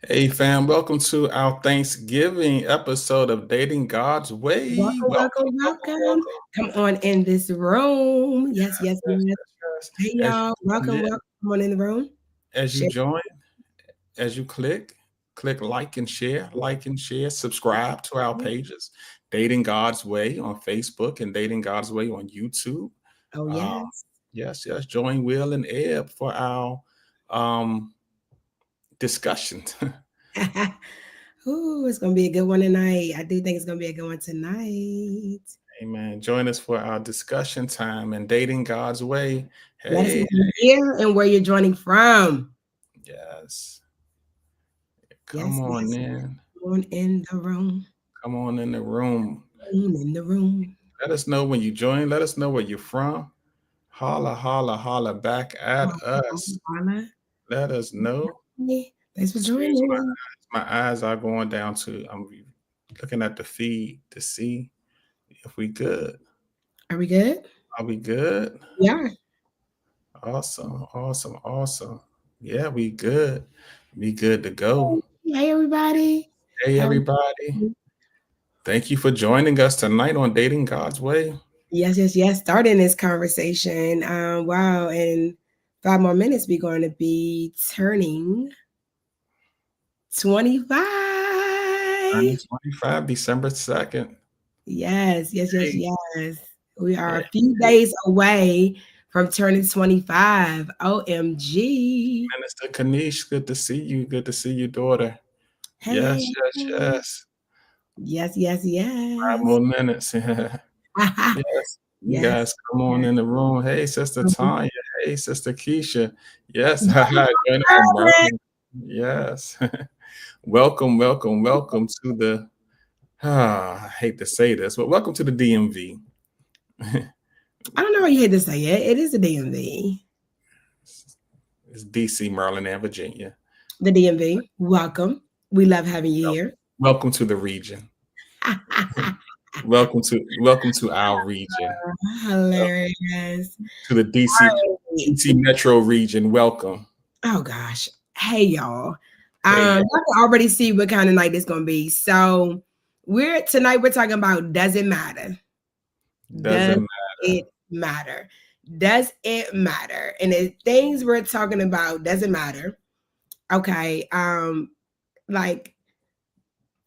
Hey fam, welcome to our Thanksgiving episode of Dating God's Way. Welcome, Welcome, welcome, welcome, welcome. welcome. Come on in this room. Yes, yes, Yes, yes. yes, Hey, yes. As you y'all. join Welcome, in, welcome. Come on in the room. as you Share. join, as you click like and share, subscribe to our pages, Dating God's Way on Facebook and Dating God's Way on YouTube. Oh, Uh, yes. yes. Join Will and Eb for our um, discussion. Ooh, it's going to be a good one tonight. I do think it's going to be a good one tonight. Amen. Join us for our discussion time and Dating God's Way. Let us know Hey, you're here and where you're joining from. yes. Come Yes, on yes. in. Come on in the room. Come on in the room. In the room. Let us know when you join. Let us know where you're from. Holla, holla, holla back at us. Carla. Let us know. Thanks for Excuse joining. my eyes are going down to, I'm looking at the feed to see if we good. Are we good? Are we good? Yeah. Awesome. Yeah, we good. We good to go. Hey, everybody. Hey, How are everybody. you? Thank you for joining us tonight on Dating God's Way. Yes, yes, yes. Starting this conversation. Wow. In 5 more minutes, we're going to be turning 25. 2025, December 2nd. Yes, yes, yes, Hey, yes. We are hey, a few days away from turning 25. OMG. Minister Kanish, good to see you. Good to see you, daughter. Hey, Yes, hey, yes, hey. yes. Yes, yes, 5 more yes. minutes. Yes. You Yes, guys come on yes. in the room. Hey, Sister Mhm. Tanya. Hey, Sister Keisha. Yes. Yes, Joining from Maryland. Yes. Welcome to the, I hate to say this, but welcome to the DMV. I don't know how you hate to say it. It is a DMV. It's DC, Maryland, and Virginia. The DMV. Welcome. We love having you here. Welcome to the region. Welcome to our region. Hilarious. To the DC Right. Metro region. Welcome. Oh gosh. Hey y'all. Hey, Y'all can already see what kind of night it's gonna be. So we're talking about does it matter? Does doesn't it matter? Does it matter? And the things we're talking about doesn't matter. Okay. Like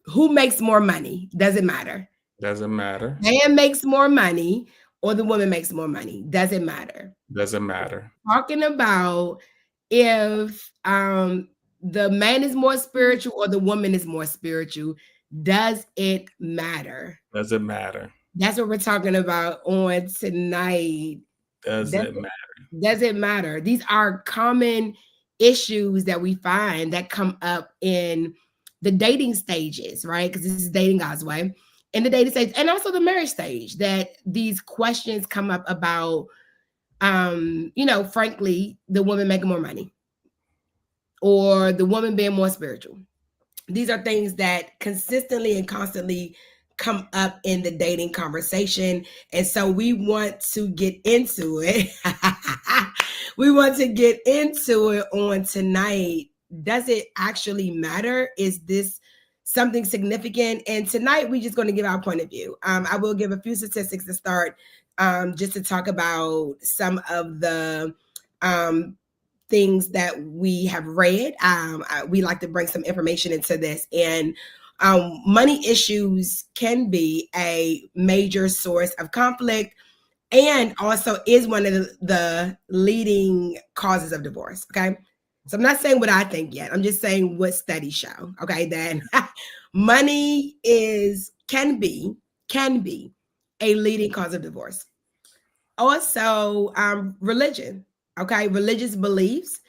who makes more money? Doesn't matter. matter. Man makes more money or the woman makes more money. Doesn't matter. Doesn't matter. Talking about if the man is more spiritual or the woman is more spiritual, does it matter? Doesn't matter. That's what we're talking about on tonight. Does Doesn't it, matter. does it matter? These are common issues that we find that come up in the dating stages, right? Because this is dating God's way. In the dating stage and also the marriage stage, that these questions come up about frankly, the woman making more money or the woman being more spiritual. These are things that consistently and constantly come up in the dating conversation. And so we want to get into it. We want to get into it on tonight. Does it actually matter? Is this something significant? And tonight we're just going to give our point of view. I will give a few statistics to start, just to talk about some of the um, things that we have read. We like to bring some information into this. And money issues can be a major source of conflict and also is one of the leading causes of divorce. Okay. So I'm not saying what I think yet. I'm just saying what studies show. Okay. That money can be a leading cause of divorce. Also, religion. Okay. Religious beliefs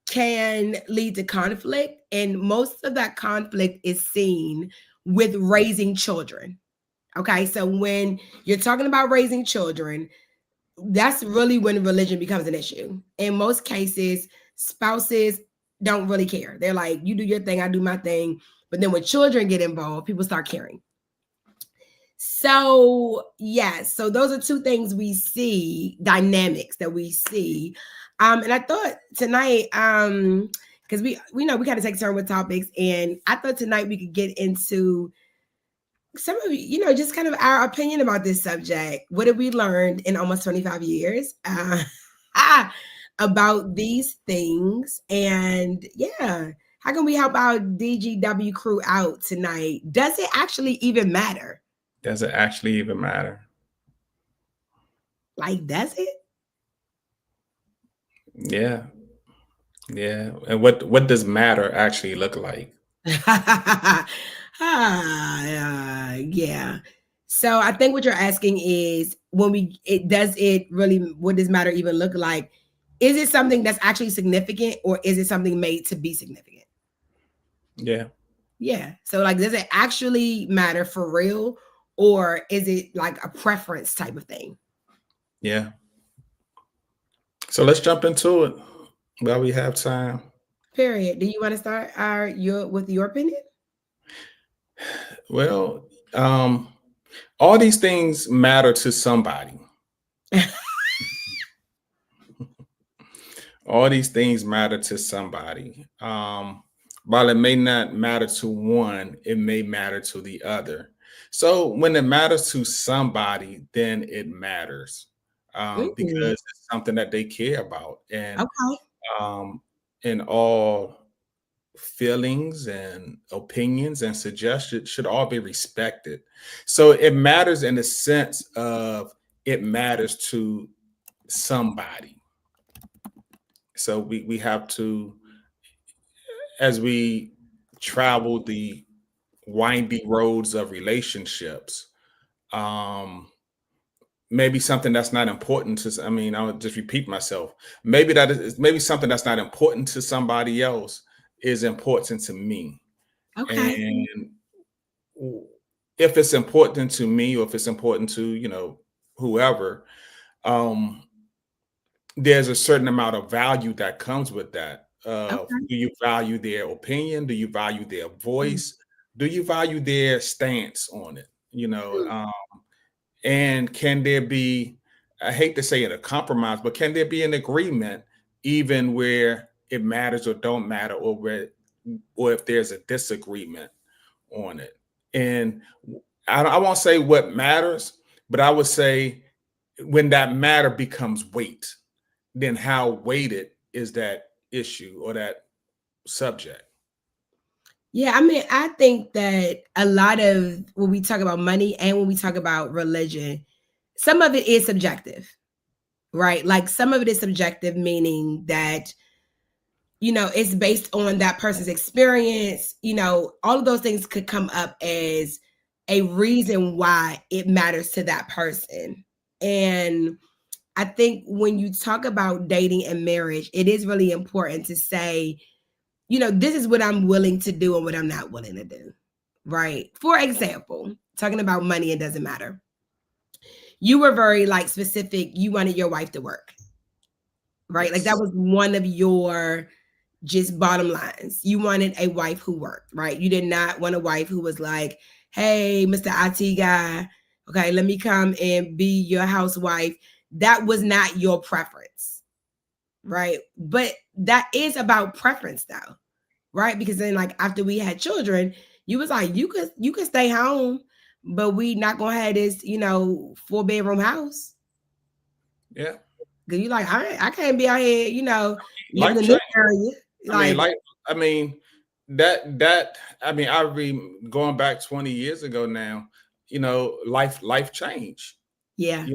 can lead to conflict, and most of that conflict is seen with raising children. Okay, so when you're talking about raising children, that's really when religion becomes an issue. In most cases, spouses don't really care. They're like, you do your thing, I do my thing. But then when children get involved, people start caring. So, yes, so those are two things we see, dynamics that we see. And I thought tonight, because we know we kind of take turn with topics, and I thought tonight we could get into some of just kind of our opinion about this subject. What have we learned in almost 25 years about these things? And yeah, how can we help our DGW crew out tonight? Does it actually even matter? Does it actually even matter? Like, does it? Yeah. Yeah. And what does matter actually look like? Yeah. So I think what you're asking is what does matter even look like? Is it something that's actually significant, or is it something made to be significant? Yeah. Yeah. So like, does it actually matter for real, or is it like a preference type of thing? Yeah. So let's jump into it while we have time. Period. Do you want to start with your opinion? Well, all these things matter to somebody. All these things matter to somebody. While it may not matter to one, it may matter to the other. So when it matters to somebody, then it matters because it's something that they care about, and Okay. in all feelings and opinions and suggestions should all be respected. So it matters in the sense of it matters to somebody. So we have to, as we travel the windy roads of relationships, maybe something that's not important to, I mean, I'll just repeat myself. Maybe something that's not important to somebody else is important to me. Okay. And if it's important to me, or if it's important to, whoever, um, there's a certain amount of value that comes with that. Okay. Do you value their opinion? Do you value their Mm. voice? Do you value their stance on it? Mm. And can there be, I hate to say it, a compromise, but can there be an agreement even where it matters or don't matter, or if there's a disagreement on it? And I won't say what matters, but I would say when that matter becomes weight, then how weighted is that issue or that subject? Yeah, I mean, I think that a lot of when we talk about money and when we talk about religion, some of it is subjective, right? Like some of it is subjective, meaning that, it's based on that person's experience. All of those things could come up as a reason why it matters to that person. And I think when you talk about dating and marriage, it is really important to say, this is what I'm willing to do and what I'm not willing to do. Right. For example, talking about money, it doesn't matter. You were very like specific. You wanted your wife to work. Right. Yes. Like that was one of your just bottom lines. You wanted a wife who worked, right? You did not want a wife who was like, hey, Mr. IT guy, okay, let me come and be your housewife. That was not your preference, right? But that is about preference though, right? Because then like after we had children, you was like, you could stay home, but we not gonna have this, 4-bedroom house. Yeah. Cause you like, I can't be out here, living Life in this change. area. Like, I read, going back 20 years ago now, life changed. yeah.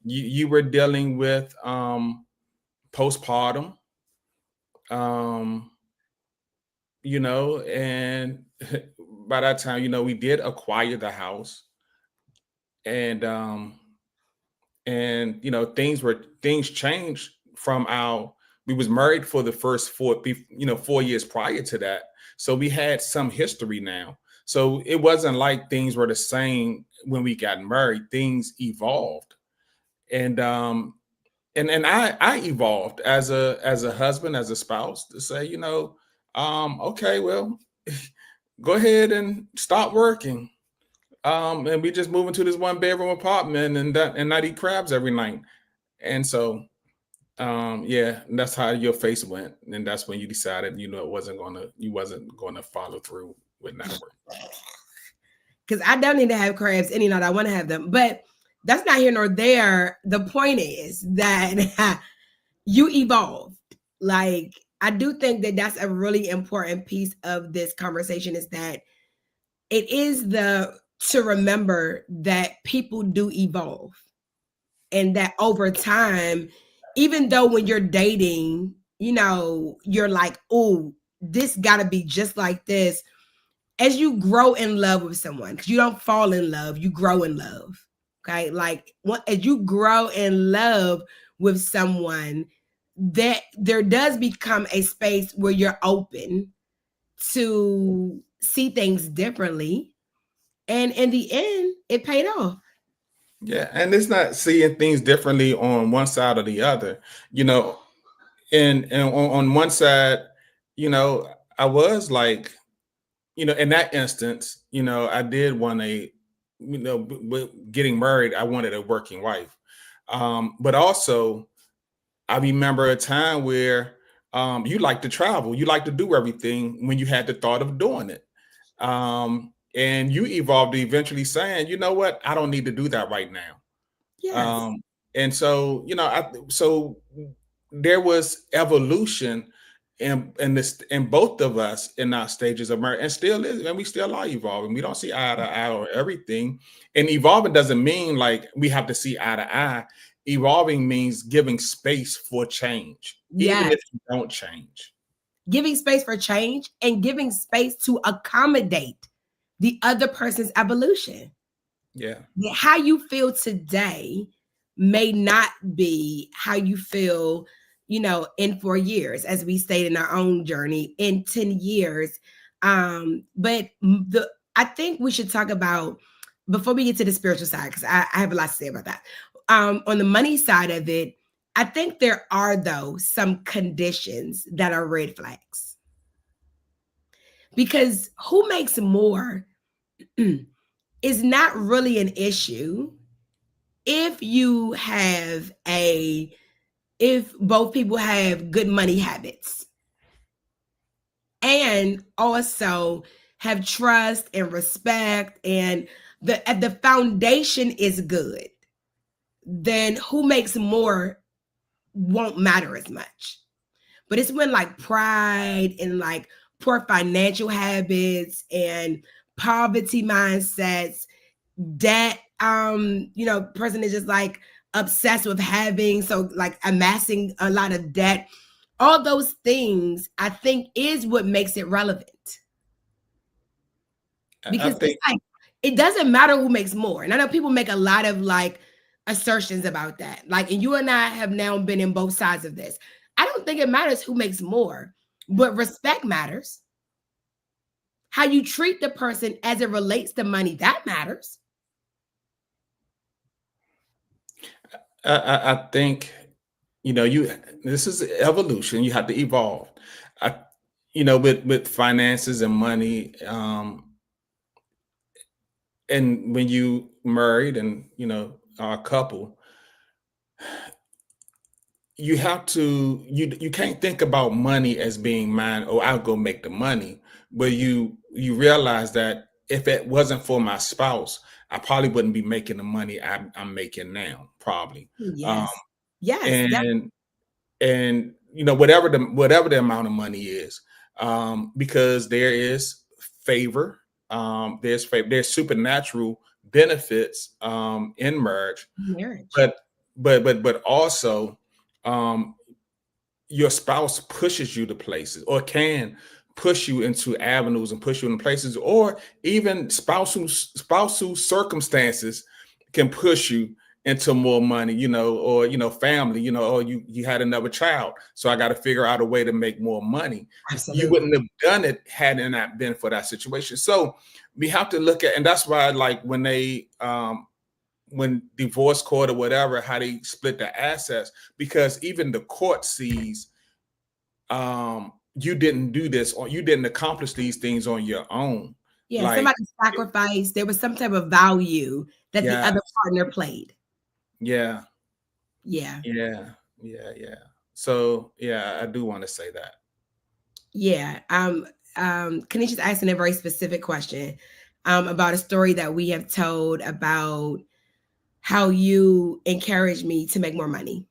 You were dealing with postpartum, um, and by that time, we did acquire the house, and things changed from we was married for the first 4 years prior to that. So we had some history now. So it wasn't like things were the same when we got married. Things evolved. And I evolved as a husband, as a spouse, to say, okay, well, go ahead and stop working. And we just move into this 1-bedroom apartment and not eat crabs every night. And so Yeah, and that's how your face went, and that's when you decided, you wasn't gonna follow through with network. Because I don't need to have crabs any night I want to have them. But that's not here nor there. The point is that you evolved. Like, I do think that that's a really important piece of this conversation is that it is to remember that people do evolve and that over time, even though when you're dating, you're like, oh, this got to be just like this. As you grow in love with someone, because you don't fall in love, you grow in love. Okay. Like as you grow in love with someone, that there does become a space where you're open to see things differently. And in the end, it paid off. Yeah, and it's not seeing things differently on one side or the other. You know, and on one side, I was like, in that instance, I did want getting married, I wanted a working wife. But also, I remember a time where you like to travel, you like to do everything when you had the thought of doing it. And you evolved to eventually saying, you know what, I don't need to do that right now. Yes. And so, so there was evolution in both of us in our stages of marriage, and still is, and we still are evolving. We don't see eye to eye or everything. And evolving doesn't mean like we have to see eye to eye. Evolving means giving space for change, even Yes. if you don't change. Giving space for change and giving space to accommodate the other person's evolution. Yeah. How you feel today may not be how you feel, in 4 years, as we stayed in our own journey, in 10 years. But I think we should talk about, before we get to the spiritual side, because I have a lot to say about that. On the money side of it, I think there are, though, some conditions that are red flags. Because who makes more is not really an issue if both people have good money habits and also have trust and respect, and the foundation is good, then who makes more won't matter as much. But it's when like pride and like poor financial habits and poverty mindsets, debt, person is just like obsessed with having, so like amassing a lot of debt. All those things, I think, is what makes it relevant. Because it's like, it doesn't matter who makes more. And I know people make a lot of like assertions about that. Like, and you and I have now been in both sides of this. I don't think it matters who makes more, but respect matters. How you treat the person as it relates to money, that matters. I think, this is evolution. You have to evolve. With finances and money, and when you married and are a couple, you have to you can't think about money as being mine. Oh, I'll go make the money. But you realize that if it wasn't for my spouse, I probably wouldn't be making the money I'm making now, probably. Yes. Yes. And whatever the amount of money is, because there is favor, there's supernatural benefits in marriage, but also your spouse pushes you to places, or can push you into avenues and push you into places, or even spousal circumstances can push you into more money, or family, or you had another child, so I got to figure out a way to make more money. Absolutely. You wouldn't have done it had it not been for that situation. So we have to look at, and that's why, like, when divorce court or whatever, how they split the assets, because even the court sees you didn't do this, or you didn't accomplish these things on your own. Yeah, like, somebody sacrificed. There was some type of value that the other yes, partner played. yeah, Yeah. yeah. Yeah, yeah. So yeah, I do want to say that. Yeah. Kanisha's asking a very specific question about a story that we have told about how you encouraged me to make more money.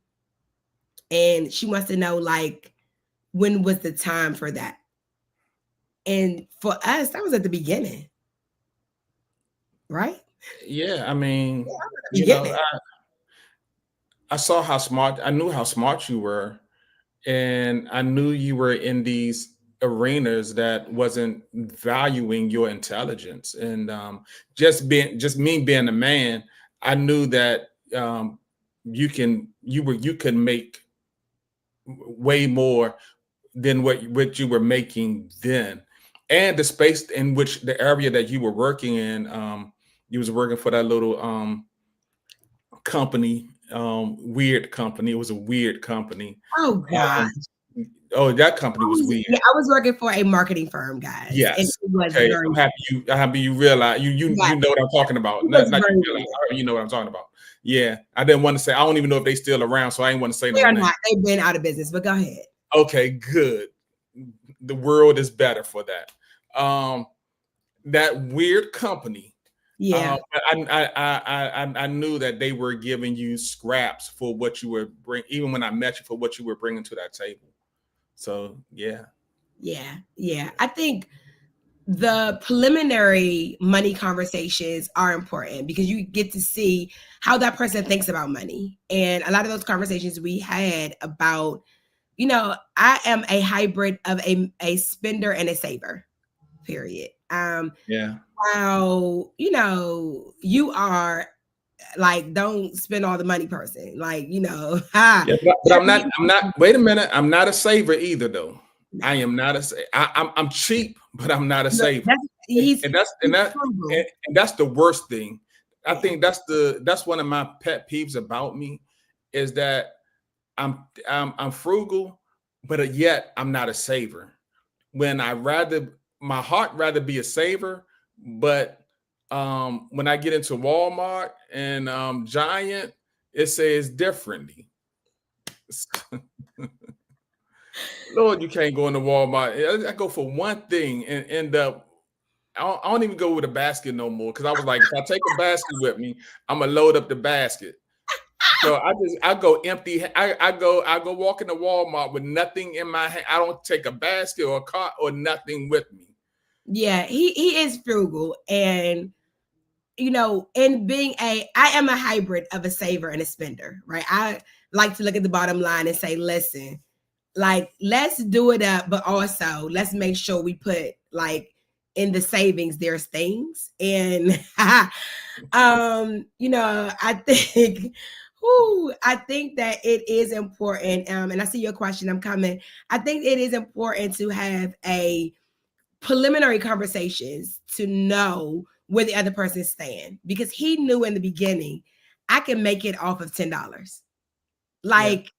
And she wants to know, like, when was the time for that? And for us, that was at the beginning, right? Yeah, I mean, Yeah, that was at the you know, beginning. I saw how smart, I knew how smart you were, and I knew you were in these arenas that wasn't valuing your intelligence. And just me being a man, I knew that you can make way more than what you were making then, and the space in which the area that you were working in. You was working for that little company, weird company. It was a weird company. Oh God. Um, oh, that company was weird. Yeah, I was working for a marketing firm, guys, and Yes. it was Okay. very, I'm happy you realize yeah, you know what I'm talking about. it was Not very you realize, weird. you know what I'm talking about. Yeah. I didn't want to say, I don't even know if they still around, so I didn't want to say They no are name. not. They've been out of business, but go ahead. Okay, good. The world is better for that. That weird company. Yeah, But I knew that they were giving you scraps for what you were even when I met you, for what you were bringing to that table. So yeah. yeah. I think the preliminary money conversations are important because you get to see how that person thinks about money. And a lot of those conversations we had about, I am a hybrid of a spender and a saver, period. Yeah. While, you are like, don't spend all the money person. Like, Yeah, but I'm not. Wait a minute. I'm not a saver either, though. I am not a. I'm cheap, but I'm not a saver, He's and that's and that frugal. and that's the worst thing. I think that's one of my pet peeves about me, is that I'm frugal, but yet I'm not a saver. When I rather my heart rather be a saver, but when I get into Walmart and Giant, it says differently. Lord, you can't go into Walmart. I go for one thing and end up. I don't even go with a basket no more, because I was like, if I take a basket with me, I'm gonna load up the basket. So I go empty. I go walk into Walmart with nothing in my hand. I don't take a basket or a cart or nothing with me. Yeah, he is frugal, and in being I am a hybrid of a saver and a spender, right? I like to look at the bottom line and say, listen, like, let's do it up, but also let's make sure we put, like, in the savings there's things. And I think I think that it is important. And I see your question, I'm coming. I think it is important to have a preliminary conversations to know where the other person stand, because he knew in the beginning I can make it off of $10. Yeah. Like,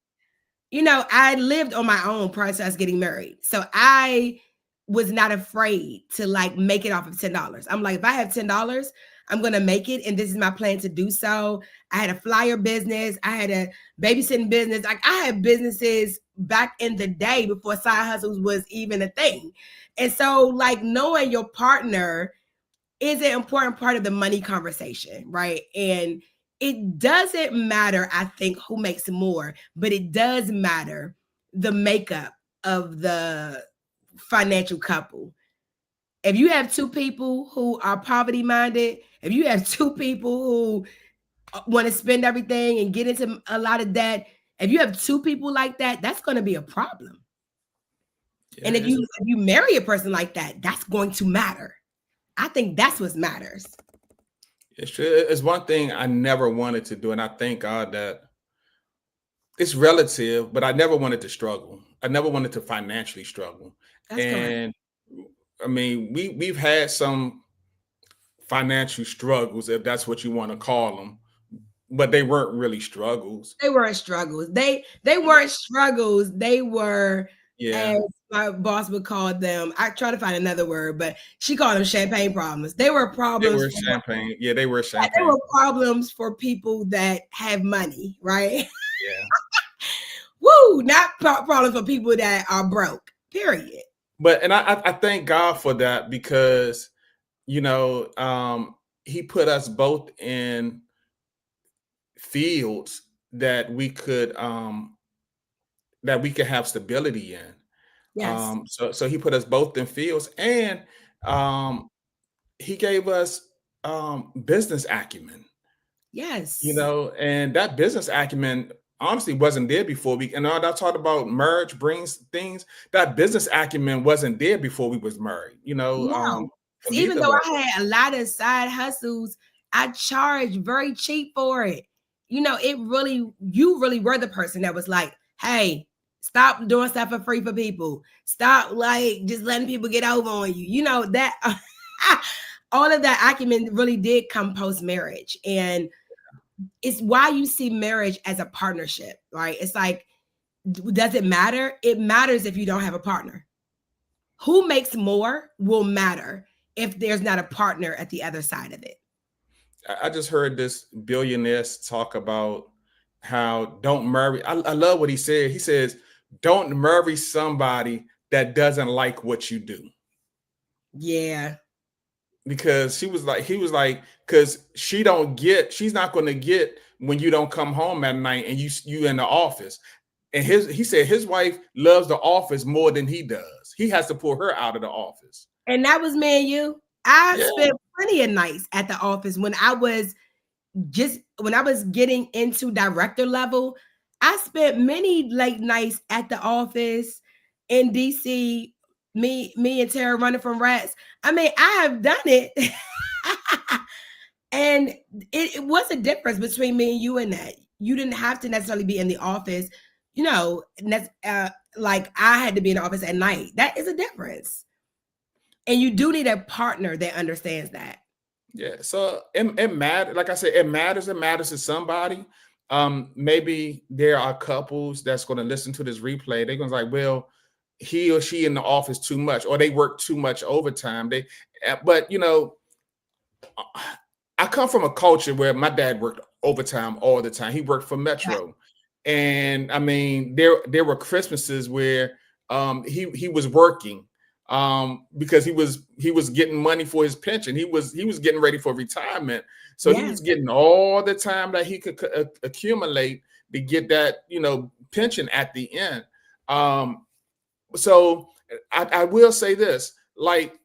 I lived on my own prior to us getting married. So I was not afraid to, like, make it off of $10. I'm like, if I have $10, I'm going to make it. And this is my plan to do so. I had a flyer business. I had a babysitting business. Like, I had businesses back in the day before side hustles was even a thing. And so, like, knowing your partner is an important part of the money conversation, right? And it doesn't matter, I think, who makes more, but it does matter the makeup of the financial couple. If you have two people who are poverty minded, if you have two people who want to spend everything and get into a lot of debt, if you have two people like that, that's going to be a problem. Yeah, And if you marry a person like that, that's going to matter. I think that's what matters. it's true. It's one thing I never wanted to do, and I thank God that it's relative, but I never wanted to struggle. I never wanted to financially struggle. That's correct. And I mean, we've had some financial struggles, if that's what you want to call them, but they weren't really struggles. They weren't struggles. They weren't struggles. They were, Yeah, as my boss would call them. I try to find another word, but she called them champagne problems. They were they problems. were champagne. Yeah, they were They champagne. were problems for people that have money, right? Yeah. Woo, not problems for people that are broke. Period. But and I thank God for that because you know He put us both in fields that we could have stability in. Yes. So He put us both in fields, and um, He gave us business acumen. You Yes. know, and that business acumen honestly wasn't there before we. And all that talked about marriage brings things. That business acumen wasn't there before we was married. You know, No. for 'Cause even neither though of I us. had a lot of side hustles, I charged very cheap for it. You really were the person that was like, hey, stop doing stuff for free for people. Stop like just letting people get over on you. You know, that all of that acumen really did come post marriage. And it's why you see marriage as a partnership, right? It's like, does it matter? It matters if you don't have a partner. Who makes more will matter if there's not a partner at the other side of it. I just heard this billionaire talk about how don't marry. I love what he said. He says, "Don't marry somebody that doesn't like what you do." Yeah. Because he was like, because she's not going to get when you don't come home at night and you in the office. And he said his wife loves the office more than he does. He has to pull her out of the office. And that was me and you. I Yeah, spent plenty of nights at the office when I was getting into director level. I spent many late nights at the office in DC. Me and Tara running from rats. I mean, I have done it. And it was a difference between me and you in that. You didn't have to necessarily be in the office, you know, like I had to be in the office at night. That is a difference. And you do need a partner that understands that. yeah. So it matters. Like I said, it matters. It matters to somebody. Maybe there are couples that's going to listen to this replay. They're going to like, well, he or she in the office too much, or they work too much overtime. But you know, I come from a culture where my dad worked overtime all the time. He worked for Yeah. Metro, and I mean, there were Christmases where he was working because he was getting money for his pension. He was getting ready for retirement, so he was Yes. getting all the time that he could accumulate to get that pension at the end. So I will say this, like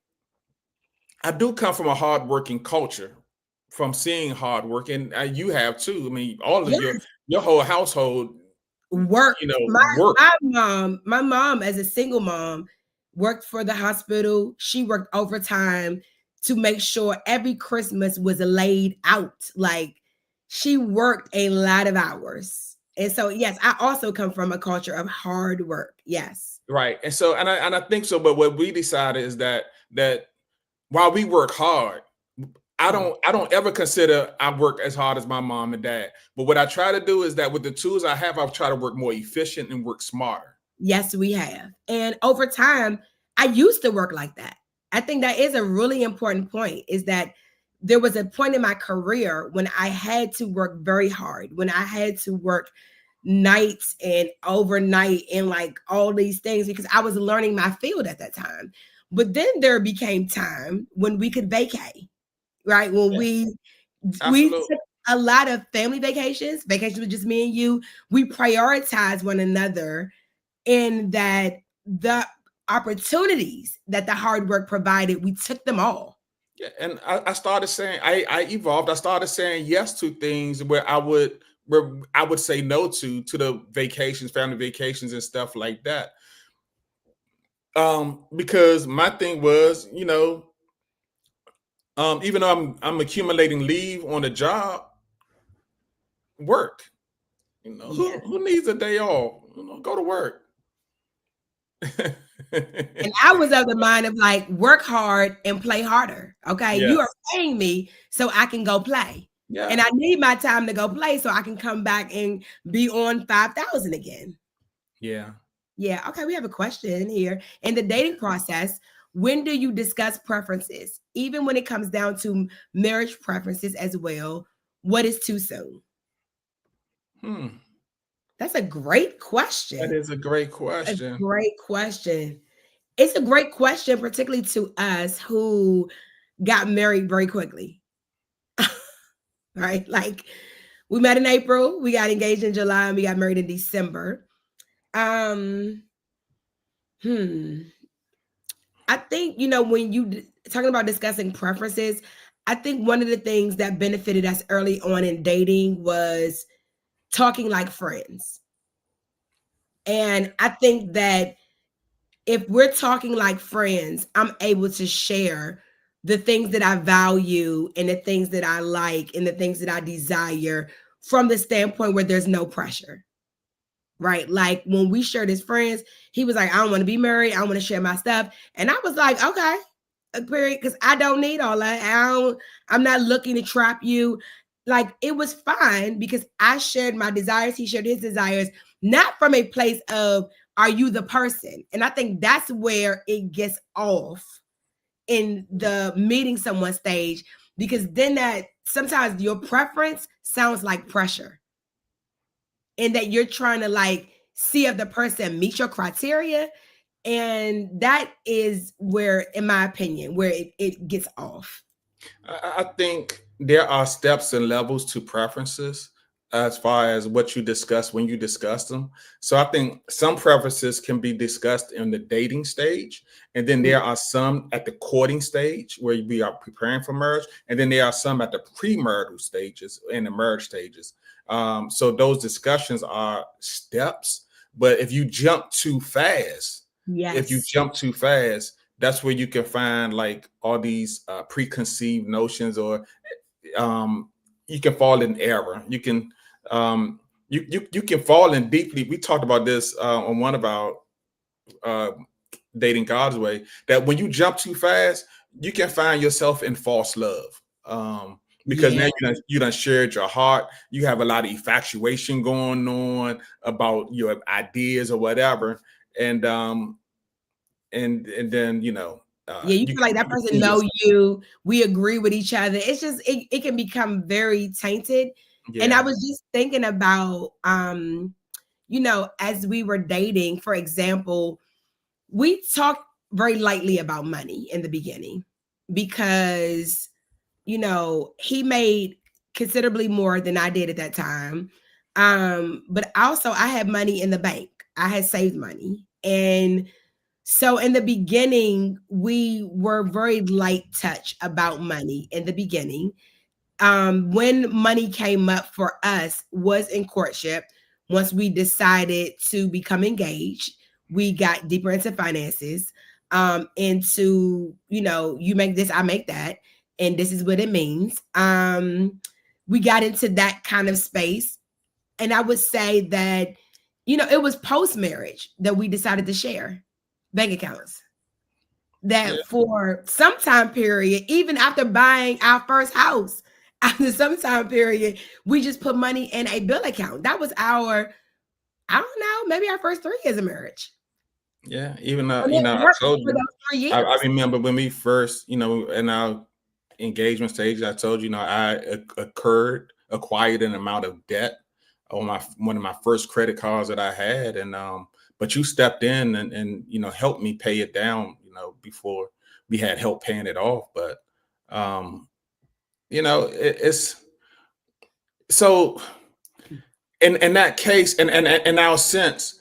I do come from a hardworking culture, from seeing hard work, and you have too. I mean, all of Yes. your whole household, Work. work. My mom, as a single mom, worked for the hospital. She worked overtime to make sure every Christmas was laid out. Like she worked a lot of hours. And so, yes, I also come from a culture of hard work. Yes. Right, and so and I think so. But what we decided is that while we work hard, Mm. I don't ever consider I work as hard as my mom and dad. But what I try to do is that with the tools I have, I'll try to work more efficient and work smarter. Yes, we have. And over time, I used to work like that. I think that is a really important point, is that there was a point in my career when I had to work very hard, when I had to work nights and overnight and like all these things because I was learning my field at that time. But then there became time when we could vacate, right? When Yeah, we absolutely. took a lot of family vacations with just me and you. We prioritize one another in that the opportunities that the hard work provided, we took them all. Yeah, and I started saying I evolved. I started saying yes to things where I would say no to the vacations, family vacations, and stuff like that. Because my thing was, even though I'm accumulating leave on the job, work. Yeah. Who needs a day off? Go to work. And I was of the mind of like, work hard and play harder. Okay. You are Yes. paying me so I can go play. Yeah. And I need my time to go play so I can come back and be on 5,000 again. Yeah. Yeah. Okay. We have a question here. In the dating process, when do you discuss preferences? Even when it comes down to marriage preferences as well, what is too soon? Hmm. That's a great That question. is a great A question. great question. It's a great question, particularly to us who got married very quickly. Right? Like we met in April, we got engaged in July, and we got married in December. Um, hmm. I think, when you talking about discussing preferences, I think one of the things that benefited us early on in dating was talking like friends. And I think that if we're talking like friends, I'm able to share the things that I value and the things that I like and the things that I desire from the standpoint where there's no pressure, right? Like when we shared as friends, he was like, I don't want to be married. I want to share my stuff. And I was like, okay, period, because I don't need all that. I'm not looking to trap you. Like it was fine because I shared my desires, he shared his desires, not from a place of are you the person? And I think that's where it gets off in the meeting someone stage, because then that sometimes your preference sounds like pressure, and that you're trying to like see if the person meets your criteria. And that is where, in my opinion, where it gets off. I think there are steps and levels to preferences as far as what you discuss when you discuss them. So I think some preferences can be discussed in the dating stage, and then there are some at the courting stage where we are preparing for marriage, and then there are some at the premarital stages and the marriage stages. So those discussions are steps, but if you jump too fast, if you Yes. jump too fast, that's where you can find like all these preconceived notions, or you can fall in error. You can you can fall in deeply. We talked about this on one of our uh, dating God's way, that when you jump too fast, you can find yourself in false love. Because Yeah. now you done shared your heart. You have a lot of infatuation going on about your ideas or whatever, and and then Yeah, you you feel like that you person fool know yourself. you. We agree with each other. It's just it can become very tainted. And I Yeah, was just thinking about as we were dating, for example, we talked very lightly about money in the beginning because he made considerably more than I did at that time. But also I had money in the bank. I had saved money. And so in the beginning, we were very light touch about money in the beginning. When money came up for us was in courtship. Once we decided to become engaged, we got deeper into finances, into, you make this, I make that, and this is what it means. We got into that kind of space. And I would say that, it was post marriage that we decided to share bank accounts. yeah, That for some time period, even after buying our first house, after some time period, we just put money in a bill account. That was our, I don't know, maybe our first 3 years of marriage. yeah. Even And it I worked told for you, those 3 I years. remember when we first, in our engagement stage, I told you, I acquired an amount of debt on my one of my first credit cards that I had, and but you stepped in and helped me pay it down, before we had help paying it off. But um, it's so in that case, and in our sense,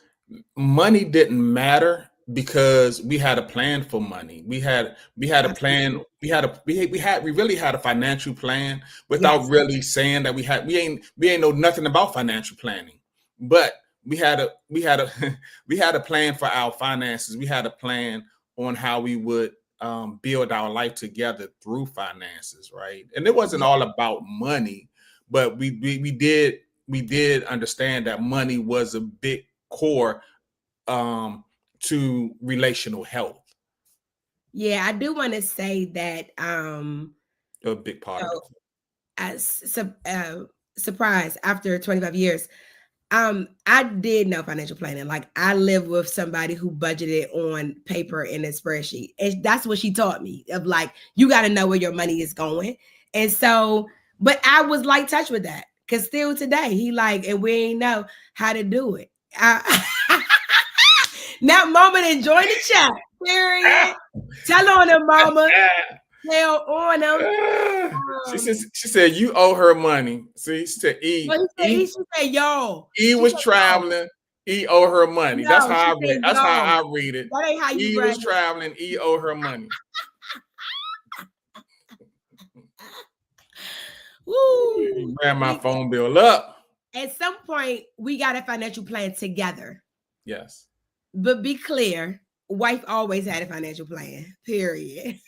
money didn't matter because we had a plan for money. We had a plan. Absolutely. We really had a financial plan without Yes. really saying that we ain't know nothing about financial planning. But we had a we had a plan for our finances. We had a plan on how we would build our life together through finances, right? And it wasn't Yeah. all about money, but we did understand that money was a big core to relational health, Yeah, I do want to say that a big part of so it. as surprise after 25 years, I did know financial planning. Like I live with somebody who budgeted on paper in a spreadsheet. And that's what she taught me of like, you got to know where your money is going. And so, but I was light touch with that Cause still today, he like, and we ain't know how to do it. Now, mama, enjoy the chat. Period. Tell on him, mama. Tell on him. She said you owe her money. See, she said She said y'all. E was traveling. E owe her money. No, that's how I read. That's y'all. how I read it. That ain't how you E was traveling. E owe her money. Woo! Ran my phone bill up. At some point, we got a financial plan together. Yes. But be clear, wife always had a financial plan. Period.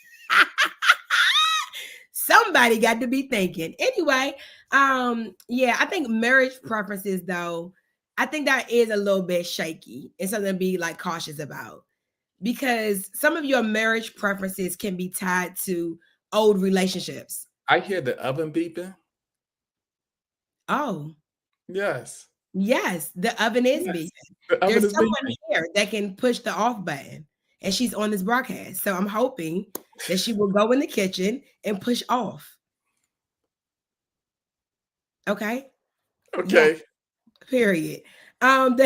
Somebody got to be thinking. Anyway, yeah, I think marriage preferences, though, I think that is a little bit shaky. It's something to be like cautious about, because some of your marriage preferences can be tied to old relationships. I hear the oven beeping. Oh. Yes. Yes, the oven is beeping. There's someone here that can push the off button, and she's on this broadcast. So I'm hoping that she will go in the kitchen and push off. Okay. Okay. Yeah. Period. I'll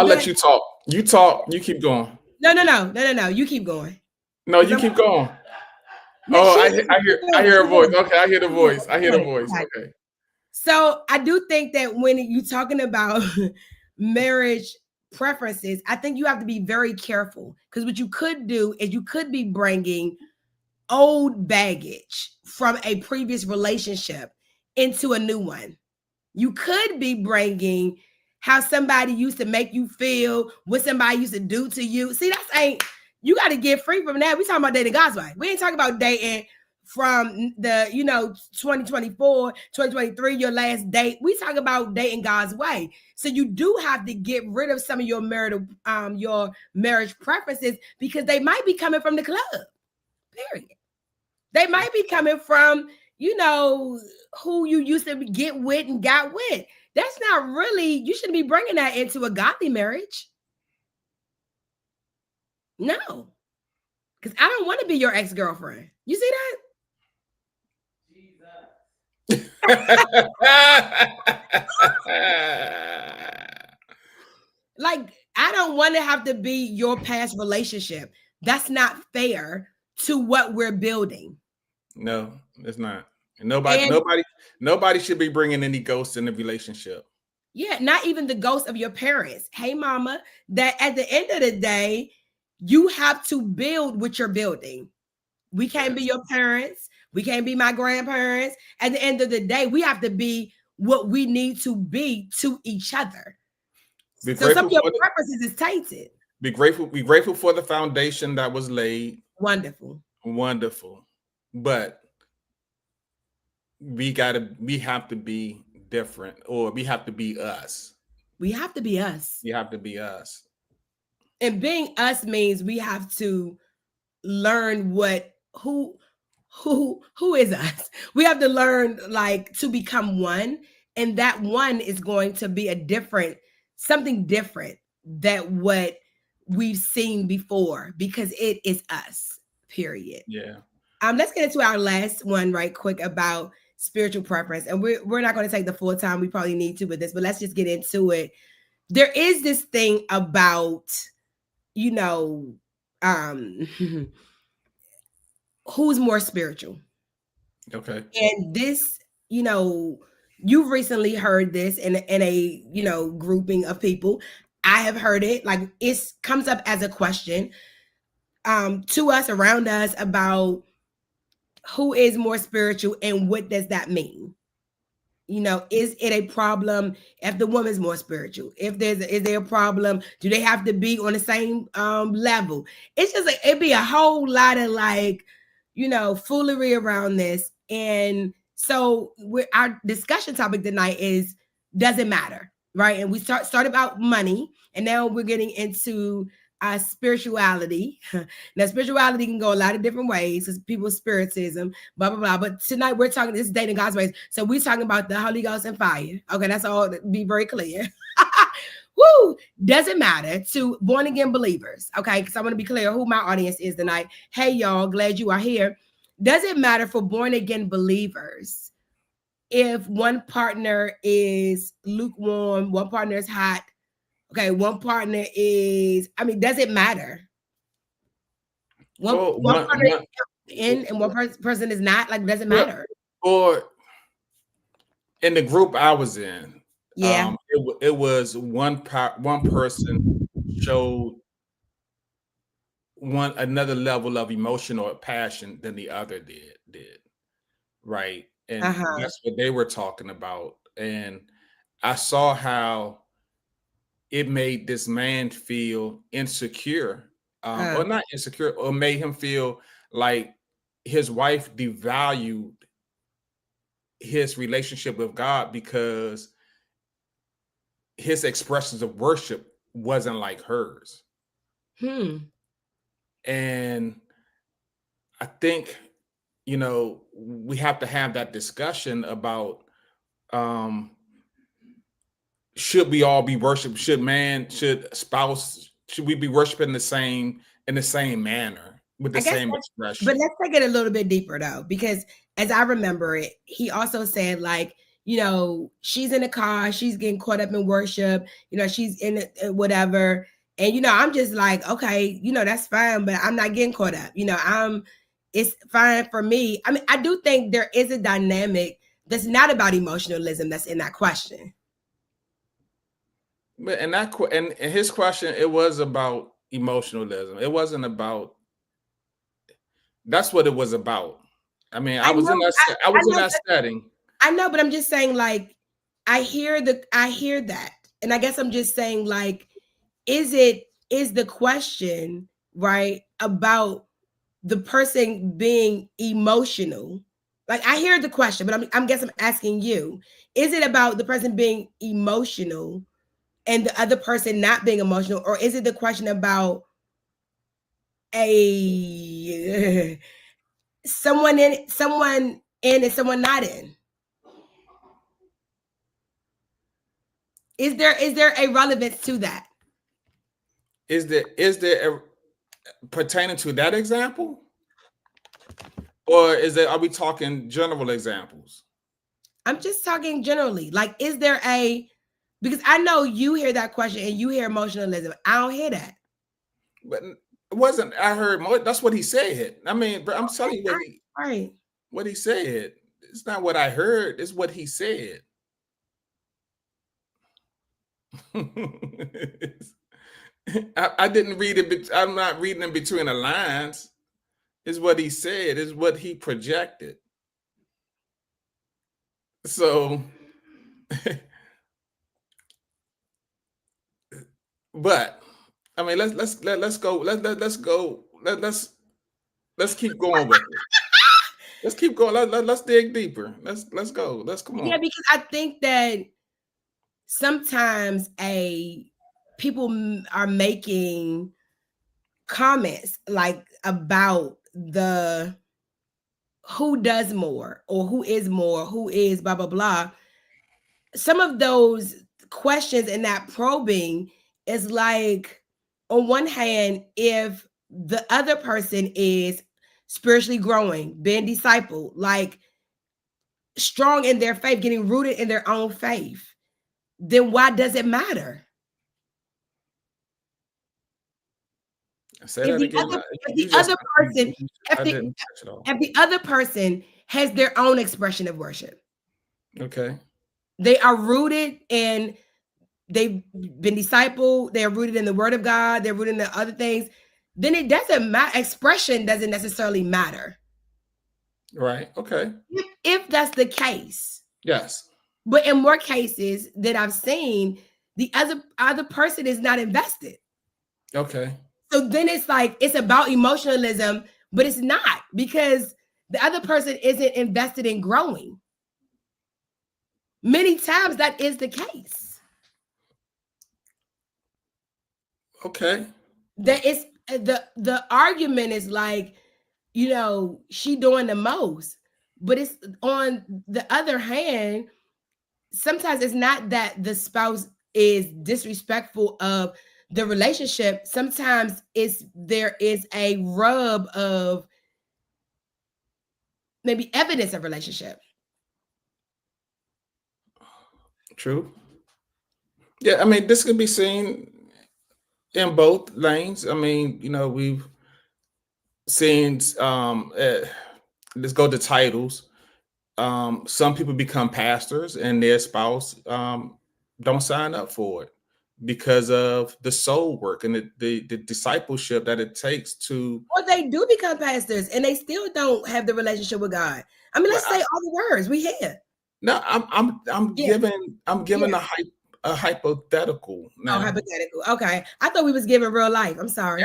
let you talk. You talk. You keep going. No. You keep going. No, you keep going. Oh, I hear a voice. Okay, I hear the voice. Okay. So I do think that when you're talking about marriage preferences, I think you have to be very careful, because what you could do is you could be bringing old baggage from a previous relationship into a new one. You could be bringing how somebody used to make you feel, what somebody used to do to you. See, you got to get free from that. We talking about dating God's way. We ain't talking about dating from the 2024, 2023, your last date. We talk about dating God's way. So you do have to get rid of some of your your marriage preferences, because they might be coming from the club. Period. They might be coming from, who you used to get with and got with. That's not really, you shouldn't be bringing that into a godly marriage. No, because I don't want to be your ex-girlfriend. You see that? Like, I don't want to have to be your past relationship. That's not fair to what we're building. No, it's not. Nobody should be bringing any ghosts in the relationship. Yeah, not even the ghost of your parents. Hey, mama, that at the end of the day, you have to build what you're building. We can't be your parents. We can't be my grandparents. At the end of the day, we have to be what we need to be to each other. So some of your preferences is tainted. Be grateful for the foundation that was laid. Wonderful. But we have to be different, or we have to be us. We have to be us. And being us means we have to learn who is us. We have to learn, like, to become one, and that one is going to be something different than what we've seen before, because it is us. Period. Yeah. Let's get into our last one right quick about spiritual preference, and we're not going to take the full time we probably need to with this, but let's just get into it. There is this thing about who's more spiritual. Okay. And this, you've recently heard this in a grouping of people. I have heard it, like, it comes up as a question to us, around us, about who is more spiritual and what does that mean? Is it a problem if the woman's more spiritual? Is there a problem? Do they have to be on the same level? It's just it'd be a whole lot of foolery around this. And so our discussion topic tonight is, does it matter? Right? And we start about money, and now we're getting into spirituality. Now, spirituality can go a lot of different ways. It's people's spiritism, blah, blah, blah. But tonight we're talking, this is dating God's ways. So we're talking about the Holy Ghost and fire. Okay, that's all, be very clear. Woo! Doesn't matter to born again believers. Okay, because I want to be clear who my audience is tonight. Hey, y'all, glad you are here. Does it matter for born again believers if one partner is lukewarm, one partner is hot? Okay, one partner is, I mean, does it matter? One partner is in and one person is not, like, doesn't matter. Or in the group I was in, Yeah. it was one person showed another level of emotional passion than the other did, right? And that's what they were talking about. And I saw how it made this man feel insecure, or not insecure, or made him feel like his wife devalued his relationship with God because his expressions of worship wasn't like hers. And I think, we have to have that discussion about, should we all be worshiped? Should we be worshiping in the same manner with the same expression? But let's take it a little bit deeper though, because as I remember it, he also said, like, she's in the car, she's getting caught up in worship, she's in it, whatever. And, I'm just like, okay, that's fine, but I'm not getting caught up. It's fine for me. I mean, I do think there is a dynamic that's not about emotionalism that's in that question. But and his question, it was about emotionalism. It wasn't about. That's what it was about. I mean, I was in that setting. I know, but I'm just saying, like, I hear that, and I guess I'm just saying, like, is the question, right, about the person being emotional? Like, I hear the question, but I'm asking you, is it about the person being emotional and the other person not being emotional, or is it the question about someone in and someone not in? Is there a relevance to that? Is there a pertaining to that example? Or are we talking general examples? I'm just talking generally. Like, is there because I know you hear that question and you hear emotionalism. I don't hear that. But it wasn't, I heard more, that's what he said. I mean, I'm telling you what he said. It's not what I heard, it's what he said. I didn't read it, I'm not reading in between the lines. Is what he said, is what he projected. So, but I mean, let's go. Let's keep going with it. Let's keep going. Let's dig deeper. Let's go. Come on. Yeah, because I think that sometimes people are making comments like about the who does more or who is more, who is blah blah blah. Some of those questions and that probing is like, on one hand, if the other person is spiritually growing, being discipled, like strong in their faith, getting rooted in their own faith, then why does it matter? If the other person has their own expression of worship, okay, they are rooted and they've been discipled, they're rooted in the word of God, they're rooted in the other things, then it doesn't matter. Expression doesn't necessarily matter. Right. Okay. If that's the case. Yes. But in more cases that I've seen, the other person is not invested. Okay. So then it's like, it's about emotionalism, but it's not, because the other person isn't invested in growing. Many times that is the case. Okay. That is the argument is like, she doing the most, but it's on the other hand, sometimes it's not that the is disrespectful of the relationship. Sometimes there is a rub of maybe evidence of relationship. True. Yeah, I mean, this can be seen in both lanes. I mean, we've seen let's go to titles. Some people become pastors and their spouse don't sign up for it because of the soul work and the discipleship that it takes to. Or they do become pastors and they still don't have the relationship with God. I mean, let's say all the words we hear. No, I'm Yeah. giving a hypothetical now. Oh, hypothetical. Okay, I thought we was giving real life. I'm sorry.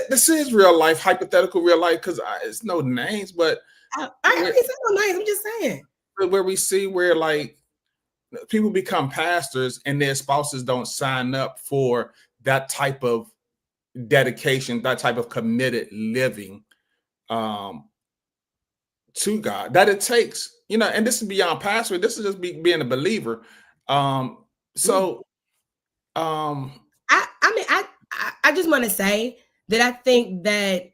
This is real life, hypothetical real life, because it's no names, but I didn't say no names. I'm just saying. Where we see where like people become pastors and their spouses don't sign up for that type of dedication, that type of committed living to God that it takes, and this is beyond pastor. This is just being a believer. So I mean, I just want to say that I think that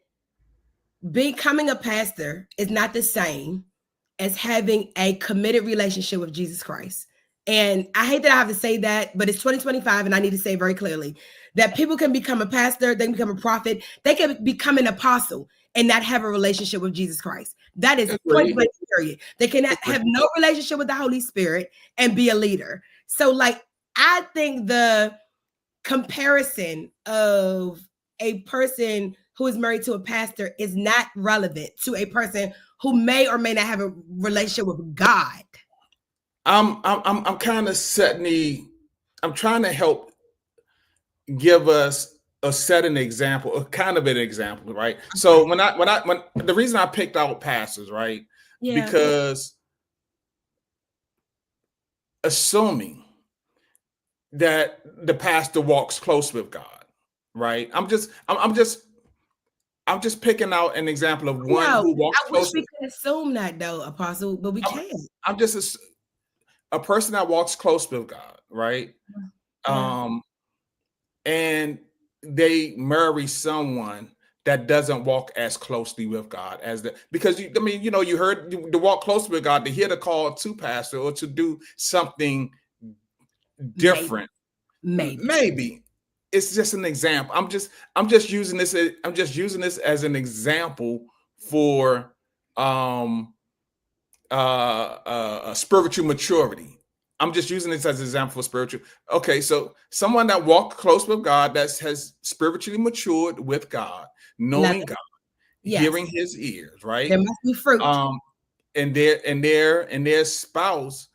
becoming a pastor is not the same as having a committed relationship with Jesus Christ. And I hate that I have to say that, but it's 2025 and I need to say very clearly that people can become a pastor, they can become a prophet, they can become an apostle and not have a relationship with Jesus Christ. That is point blank period. They can have no relationship with the Holy Spirit and be a leader. So like, I think the comparison of a person who is married to a pastor is not relevant to a person who may or may not have a relationship with God. I'm kind of I'm trying to help give us set an example, a kind of an example, right? So when the reason I picked out pastors, right? Yeah. Because assuming that the pastor walks close with God, right? I'm just picking out an example of one who walks close. I wish we could assume that though, Apostle, but we can't. I'm just a person that walks close with God, right? Yeah. And they marry someone that doesn't walk as closely with God because you heard to walk close with God, to hear the call to pastor or to do something different. Maybe. It's just an example. I'm just using this as an example for spiritual maturity. I'm just using this as an example for spiritual. Okay, so someone that walked close with God, that has spiritually matured with God, knowing God, hearing His ears, right? There must be fruit. And their spouse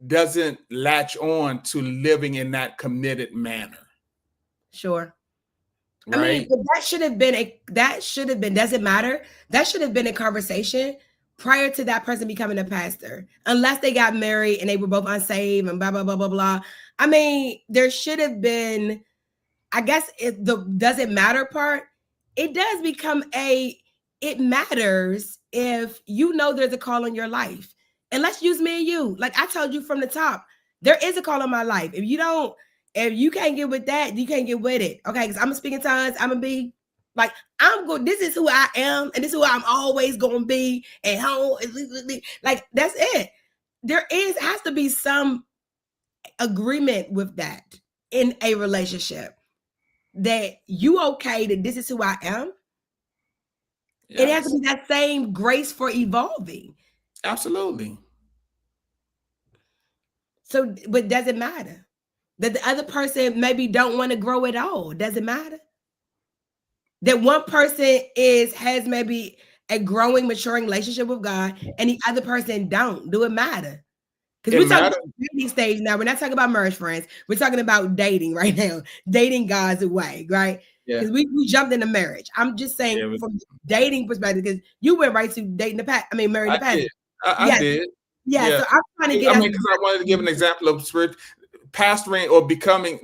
doesn't latch on to living in that committed manner. Sure. Right? I mean, that should have been, doesn't matter. That should have been a conversation prior to that person becoming a pastor, unless they got married and they were both unsaved and blah, blah, blah, blah, blah. I mean, there should have been, I guess the doesn't matter part, it does become it matters if you know there's a call on your life. And let's use me and you. Like I told you from the top, there is a call on my life. If you can't get with that, you can't get with it. Okay, because I'm gonna speak in tongues, I'm gonna be like, this is who I am, and this is who I'm always gonna be, and how like that's it. There has to be some agreement with that in a relationship that you okay that this is who I am. Yes. It has to be that same grace for evolving. Absolutely. So, but does it matter that the other person maybe don't want to grow at all? Does it matter that one person has maybe a growing, maturing relationship with God and the other person don't? Do it matter? Because we're talking about dating stage now. We're not talking about marriage, friends. We're talking about dating right now. Dating God's way, right? Because we jumped into marriage. I'm just saying from dating perspective, because you went right to dating the past. I mean, marrying the past. I did. Yeah. So I'm trying to get. Because I wanted to give an example of pastoring or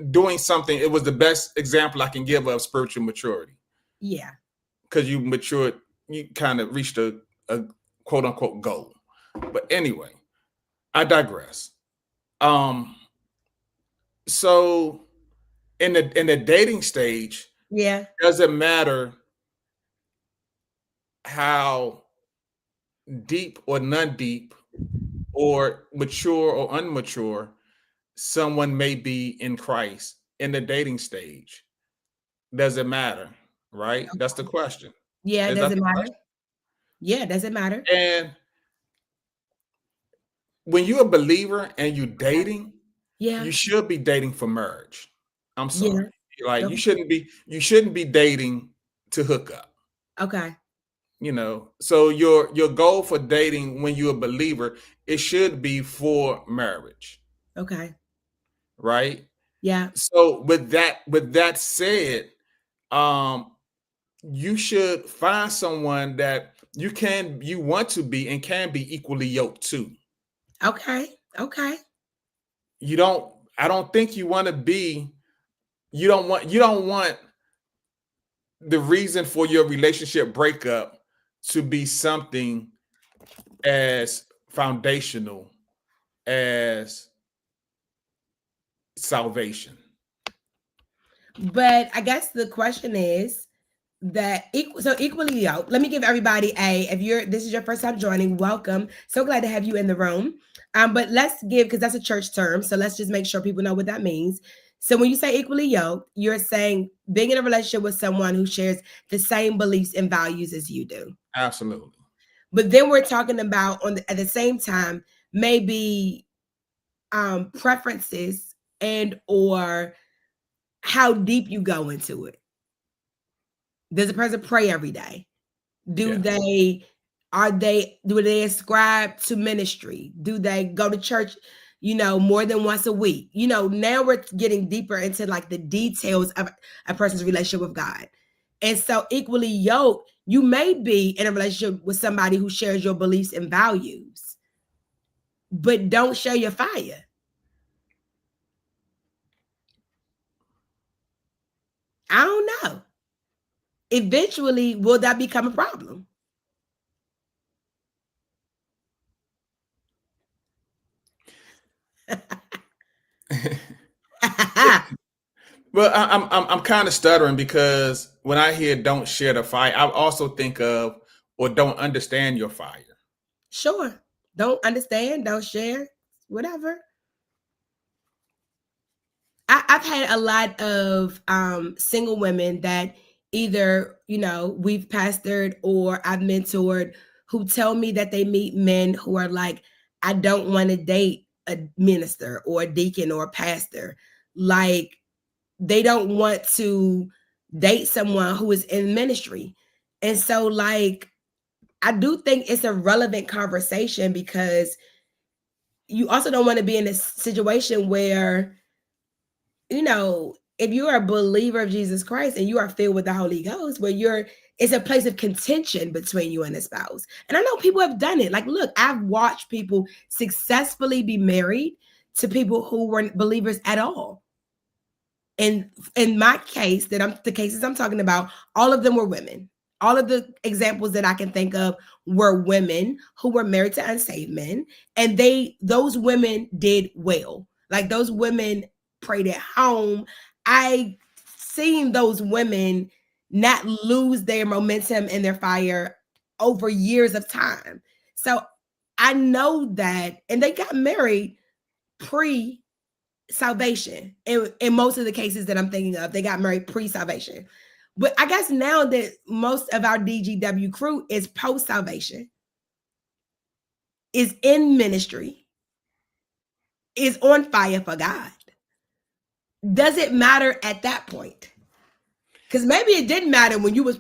doing something. It was the best example I can give of spiritual maturity. Yeah. Because you matured, you kind of reached a quote unquote goal. But anyway, I digress. So in the dating stage, doesn't matter how deep or non-deep, or mature or unmature someone may be in Christ in the dating stage. Does it matter? Right? That's the question. Yeah, Is does that it the matter? question? Yeah, does it matter? And when you're a believer and you're dating, Yeah, you should be dating for marriage. I'm yeah. sorry. Like Okay. you shouldn't be dating to hook up. Okay. So your goal for dating when you're a believer, it should be for marriage, Okay. right? Yeah. So with that said, um you should find someone that you want to be and can be equally yoked to. Okay. Okay. I don't think you don't want the reason for your relationship breakup to be something as foundational as salvation. But I guess the question is that equally yoked. Let me give everybody if you're this is your first time joining, welcome. So glad to have you in the room. But let's give, because that's a church term. So let's just make sure people know what that means. So when you say equally yoked, you're saying being in a relationship with someone who shares the same beliefs and values as you do. Absolutely. But then we're talking about at the same time, maybe preferences and or how deep you go into it. Does a person pray every day? Do Yeah. they ascribe to ministry? Do they go to church, more than once a week? Now we're getting deeper into like the details of a person's relationship with God. And so equally yoked, you may be in a relationship with somebody who shares your beliefs and values, but don't share your fire. I don't know. Eventually, will that become a problem? Well, I'm kind of stuttering because when I hear "don't share the fire," I also think of or don't understand your fire. Sure. Don't understand, don't share, whatever. I've had a lot of single women that either, we've pastored or I've mentored, who tell me that they meet men who are like, I don't want to date a minister or a deacon or a pastor. Like, they don't want to date someone who is in ministry. And so, like, I do think it's a relevant conversation, because you also don't want to be in a situation where, if you are a believer of Jesus Christ and you are filled with the Holy Ghost, where it's a place of contention between you and a spouse. And I know people have done it. Like, look, I've watched people successfully be married to people who weren't believers at all. And in my case, the cases I'm talking about, all of them were women. All of the examples that I can think of were women who were married to unsaved men, and those women did well. Like, those women prayed at home. I seen those women not lose their momentum and their fire over years of time. So I know that, and they got married pre salvation. In most of the cases that I'm thinking of, they got married pre-salvation. But I guess now that most of our DGW crew is post-salvation, is in ministry, is on fire for God, does it matter at that point? Because maybe it didn't matter when you was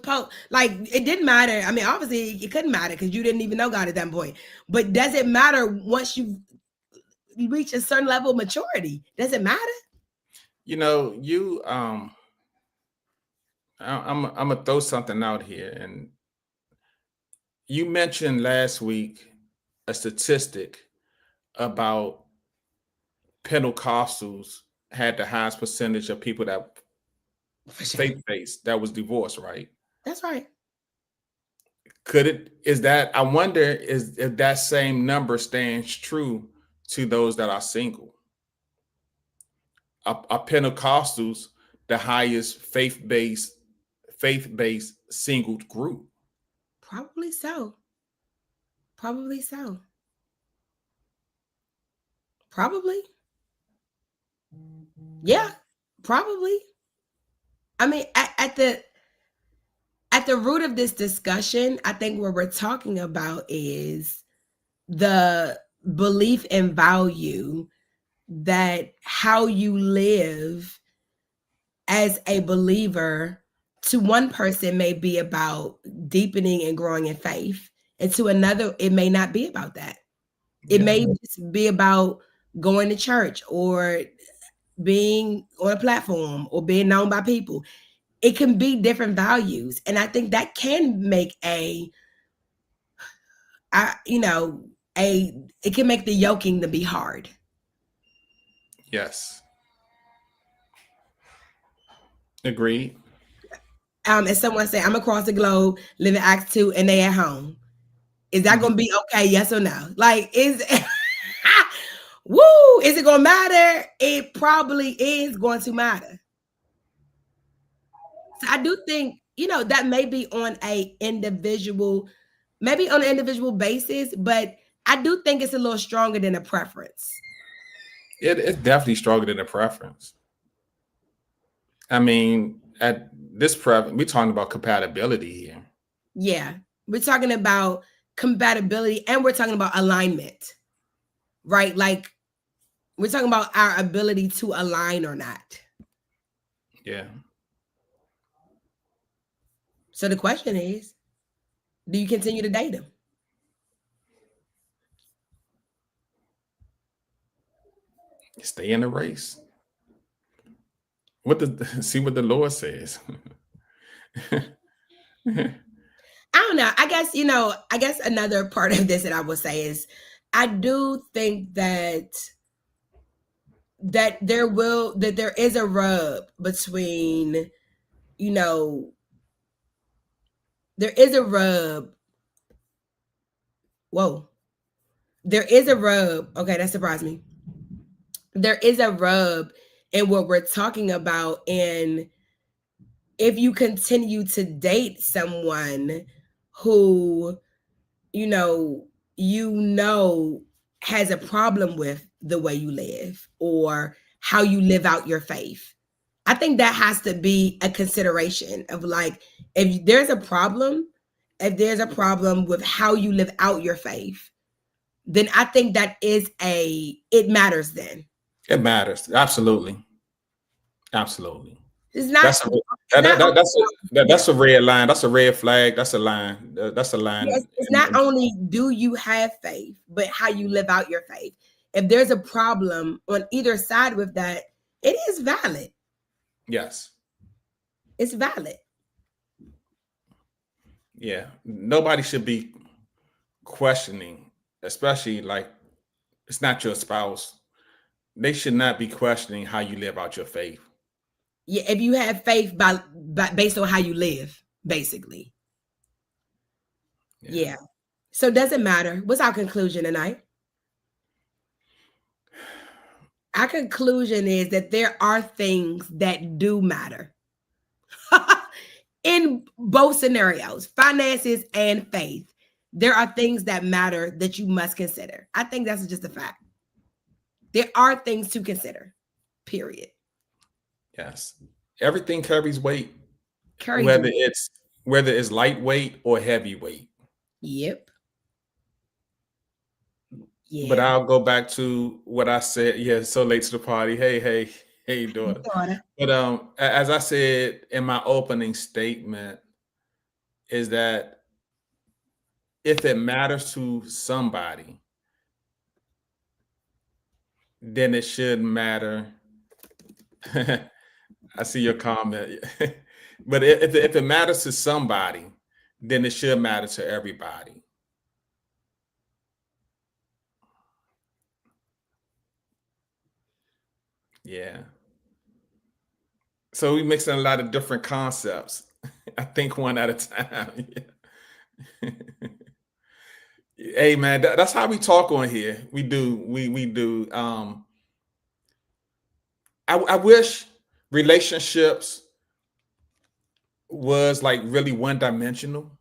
like, it didn't matter. I mean, obviously it couldn't matter because you didn't even know God at that point. But does it matter once you reach a certain level of maturity? Does it matter? I'm gonna throw something out here, and you mentioned last week a statistic about Pentecostals had the highest percentage of people that For sure. faith-based that was divorced, right? That's right. I wonder if that same number stands true to those that are single. Are Pentecostals the highest faith-based single group? Probably so. Probably so. Probably. Yeah, probably. I mean, at the root of this discussion, I think what we're talking about is the belief and value that how you live as a believer to one person may be about deepening and growing in faith, and to another it may not be about that. It Yeah. may just be about going to church or being on a platform or being known by people. It can be different values, and I think that can make it can make the yoking to be hard. Yes. Agreed. As someone said, I'm across the globe, living Acts 2, and they at home. Is that gonna be okay? Yes or no? Like, is woo, is it gonna matter? It probably is going to matter. So I do think, that may be on maybe on an individual basis, but I do think it's a little stronger than a preference. It's definitely stronger than a preference. I mean, at this preference, we're talking about compatibility here. Yeah, we're talking about compatibility and we're talking about alignment, right? Like, we're talking about our ability to align or not. Yeah. So the question is, do you continue to date him? Stay in the race. See what the Lord says. I don't know. I guess another part of this that I would say is I do think that there is a rub between, there is a rub. Whoa. There is a rub. Okay, that surprised me. There is a rub in what we're talking about. And if you continue to date someone who, has a problem with the way you live or how you live out your faith, I think that has to be a consideration of, like, if there's a problem with how you live out your faith, then I think that it matters then. It matters. Absolutely. Absolutely. It's not, That's a red line. That's a red flag. That's a line. That's a line. It's not only do you have faith, but how you live out your faith. If there's a problem on either side with that, it is valid. Yes. It's valid. Yeah. Nobody should be questioning, especially like it's not your spouse. They should not be questioning how you live out your faith. Yeah, if you have faith by based on how you live, basically. Yeah. So does it matter? What's our conclusion tonight? Our conclusion is that there are things that do matter in both scenarios, finances and faith. There are things that matter that you must consider. I think that's just a fact. There are things to consider, period. Yes. Everything carries weight, whether it's lightweight or heavyweight. Yep. Yeah. But I'll go back to what I said. Yeah, so late to the party. Hey, daughter. But as I said in my opening statement, is that if it matters to somebody, then it should matter. I see your comment. But if it matters to somebody, then it should matter to everybody. Yeah. So we're mixing a lot of different concepts. I think one at a time. Yeah. Hey man, that's how we talk on here. We do. We do. I wish relationships was like really one-dimensional.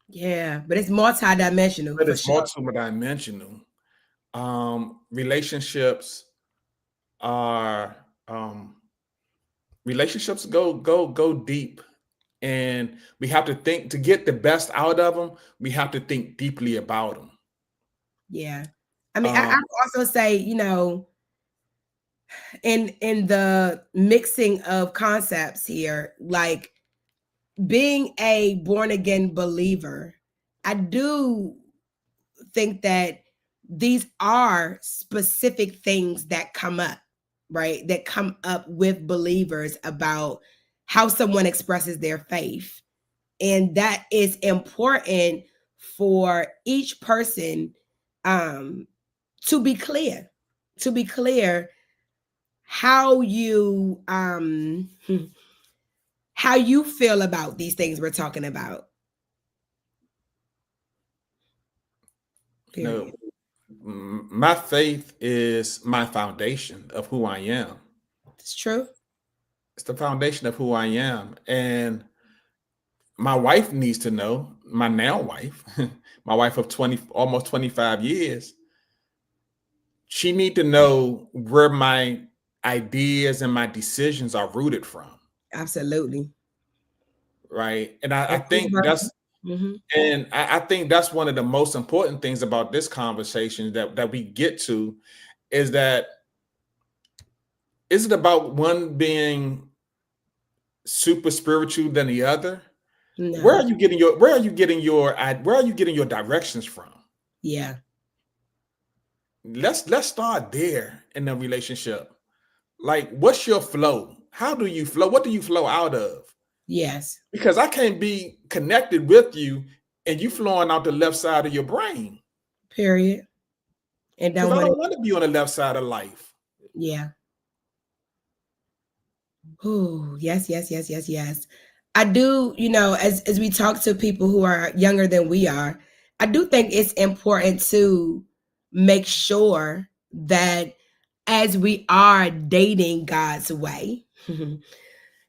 Yeah, but it's multidimensional but for it's sure. multidimensional. Relationships are relationships go deep, and we have to think to get the best out of them. We have to think deeply about them. Yeah. I mean, I Um, would also say, you know, in the mixing of concepts here, like being a born again believer, I do think that these are specific things that come up, right? That come up with believers about how someone expresses their faith. And that is important for each person um, to be clear, to be clear how you how you feel about these things we're talking about. you know, Period. my faith is my foundation of who I am. It's true. It's the foundation of who I am, and my wife needs to know. My now wife, my wife of 20, almost 25 years, she need to know where my ideas and my decisions are rooted from, Absolutely. right? And I And vice think versa. that's Mhm. and I think that's one of the most important things about this conversation that we get to is that is it about one being super spiritual than the other? Where No. are you getting your where are you getting your where are you getting your directions from? Yeah. Let's start there in the relationship. Like, what's your flow? How do you flow? What do you flow out of? Yes. Because I can't be connected with you and you flowing out the left side of your brain. Period. And Because don't I want to. don't want to be on the left side of life. Yeah. Oh, yes, yes, yes, yes, yes. I do, you know, as we talk to people who are younger than we are, I do think it's important to make sure that as we are dating God's way,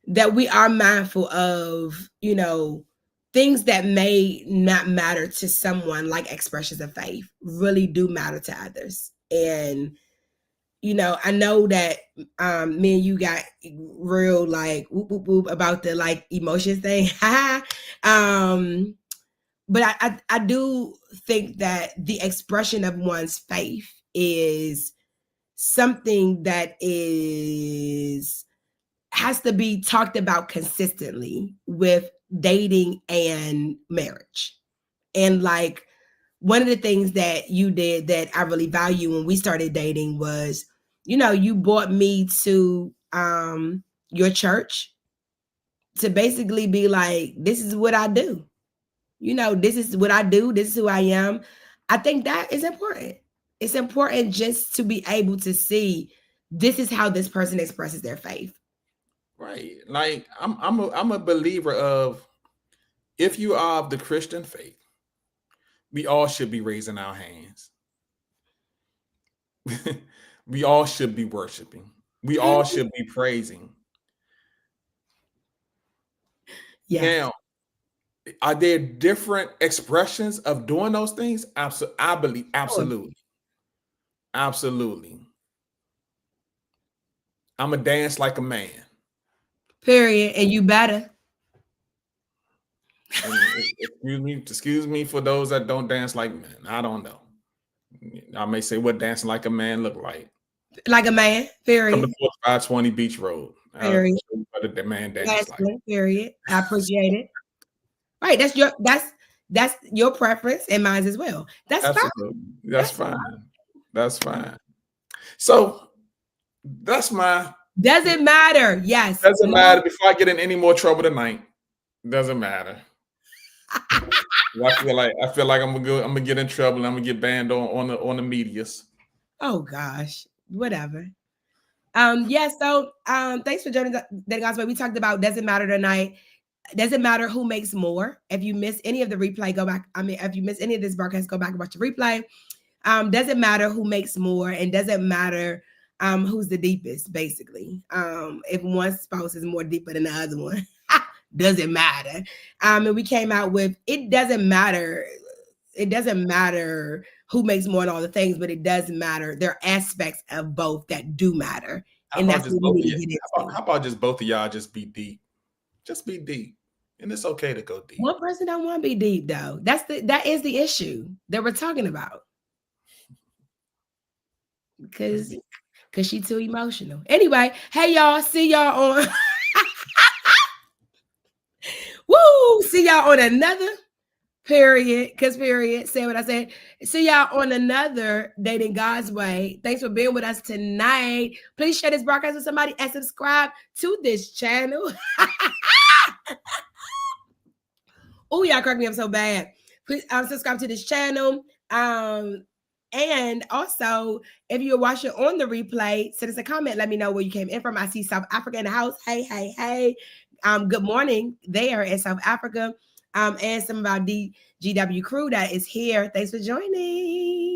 that we are mindful of, you know, things that may not matter to someone like expressions of faith really do matter to others. And you know, I know that me and you got real like whoop whoop whoop about the like emotions thing. um, but I do think that the expression of one's faith is something that is has to be talked about consistently with dating and marriage. And like one of the things that you did that I really value when we started dating was, you know, you brought me to your church to basically be like, this is what I do. You know, this is what I do, this is who I am. I think that is important. It's important just to be able to see this is how this person expresses their faith. Right. Like I'm a believer of if you are of the Christian faith, we all should be raising our hands. We all should be worshiping. We all should be praising. Yes. Now, are there different expressions of doing those things? Absolutely. I believe Oh, absolutely. Absolutely. I'm a dance like a man. period. And you better. And excuse me for those that don't dance like men. I don't know. I may say what dancing like a man look like. Like a man, Come to period. 4520 Beach Road. Period. Show you what the man dances like. Excellent, period. I appreciate it. Right, that's your preference and mine as well. That's fine. Absolutely. That's That's fine. That's fine. So that's my doesn't matter. Yes. doesn't No. matter. Before I get in any more trouble tonight, doesn't matter. I feel like I'm gonna get in trouble. I'm gonna get banned on the medias. Oh gosh. Whatever. Yeah, so thanks for joining the God's Way. We talked about doesn't matter tonight. Doesn't matter who makes more. If you miss any of the replay, go back. I mean, if you miss any of this broadcast, go back and watch the replay. Doesn't matter who makes more, and doesn't matter who's the deepest, basically. If one spouse is more deeper than the other one, does it matter? And we came out with, it doesn't matter. It doesn't matter who makes more and all the things, but it does matter. There are aspects of both that do matter. And that's what we need to get into. How about just both of y'all just be deep? Just be deep. And it's okay to go deep. One person don't want to be deep though. That is the issue that we're talking about. Because she's too emotional. Anyway, hey y'all, see y'all on woo, see y'all on another period. Say what I said. See y'all on another Dating God's Way. Thanks for being with us tonight. Please share this broadcast with somebody and subscribe to this channel. Oh, y'all crack me up so bad. Please subscribe to this channel. And also, if you're watching on the replay, send us a comment. Let me know where you came in from. I see South Africa in the house. Hey. Good morning there in South Africa. And some of our DGW crew that is here. Thanks for joining.